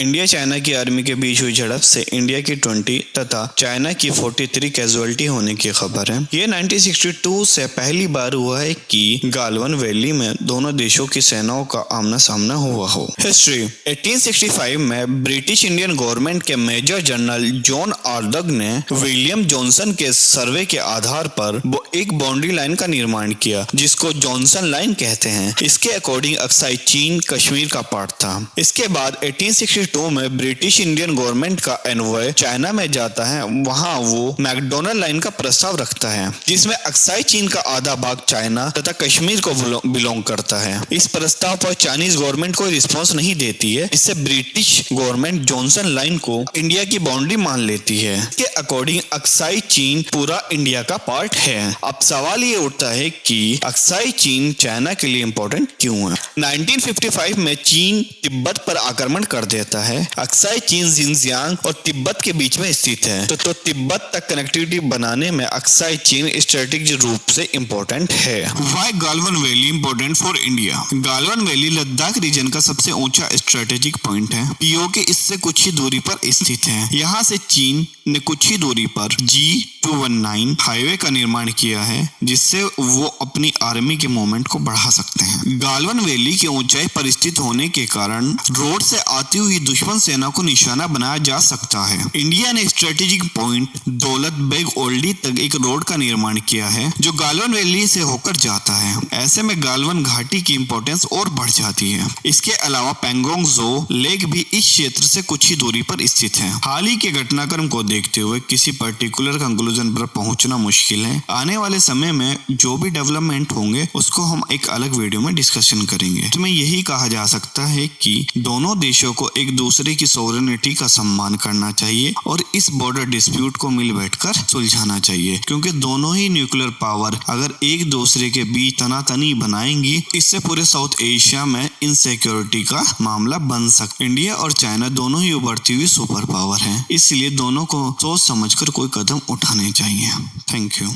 India China की army के बीच हुई झड़प से इंडिया की 20 तथा चाइना की 43 कैजुअल्टी होने की खबर है। ये 1962 से पहली बार हुआ है कि गालवन वैली में दोनों देशों की सेनाओं का आमना सामना हुआ हो। हिस्ट्री 1865 में ब्रिटिश इंडियन गवर्नमेंट के मेजर जनरल जॉन आर्डग ने विलियम जॉनसन के सर्वे के आधार पर एक बाउंड्री लाइन का निर्माण किया, जिसको जॉनसन लाइन कहते हैं। इसके अकॉर्डिंग अक्साई चीन कश्मीर का पार्ट था। इसके बाद 1862 में ब्रिटिश इंडियन गवर्नमेंट का एनवॉय चाइना में जाता है। वहां वो मैकडोनल्ड लाइन का प्रस्ताव रखता है, जिसमें अक्साई चीन का आधा भाग चाइना तथा कश्मीर को बिलोंग करता है। इस प्रस्ताव पर चाइनीज गवर्नमेंट कोई रिस्पॉन्स नहीं देती है। इससे ब्रिटिश गवर्नमेंट जॉनसन लाइन को इंडिया की बाउंड्री मान लेती है। इसके अकॉर्डिंग अक्साई चीन पूरा इंडिया का पार्ट है। अब सवाल ये उठता है कि अक्साई चीन चाइना के लिए इंपॉर्टेंट क्यों है। 1955 में चीन तिब्बत पर आक्रमण कर देता है। अक्साई चीन जिनजियांग और तिब्बत के बीच में स्थित है, तो तिब्बत तक कनेक्टिविटी बनाने में अक्साई चीन स्ट्रेटेजिक रूप से इंपॉर्टेंट है। Why Galwan valley important for India? Galwan valley Ladakh region का सबसे ऊंचा स्ट्रेटेजिक पॉइंट है। पीओके इससे कुछ ही दूरी पर स्थित है। यहाँ से चीन ने कुछ ही दूरी पर G219 हाईवे का निर्माण किया है, जिससे वो अपनी आर्मी के मूवमेंट को बढ़ा सकते हैं। गालवन वैली की ऊंचाई पर स्थित होने के कारण रोड से आती हुई दुश्मन सेना को निशाना बनाया जा सकता है। इंडिया ने स्ट्रेटेजिक पॉइंट दौलत बेग ओल्डी तक एक रोड का निर्माण किया है, जो गालवन वैली से होकर जाता है। ऐसे में गालवन घाटी की इंपॉर्टेंस और बढ़ जाती है। इसके अलावा पैंगोंग जो लेक भी इस क्षेत्र से कुछ ही दूरी पर स्थित है। हाल ही के घटनाक्रम को देखते हुए किसी पर्टिकुलर कंक्लूजन पर पहुंचना मुश्किल है। आने वाले समय में जो भी डेवलपमेंट होंगे उसको हम एक अलग वीडियो में डिस्कशन करेंगे। इसमें यही कहा जा सकता है कि दोनों देशों को एक दूसरे की सॉवरेनिटी का सम्मान करना चाहिए और इस बॉर्डर डिस्प्यूट को मिल बैठकर सुलझाना चाहिए, क्योंकि दोनों ही न्यूक्लियर पावर अगर एक दूसरे के बीच तनातनी बनाएंगी, इससे पूरे साउथ एशिया में इनसिक्योरिटी का मामला बन सकता। इंडिया और चाइना दोनों ही उभरती हुई सुपर पावर हैं, इसलिए दोनों को सोच समझकर कोई कदम उठाने चाहिए। Thank you.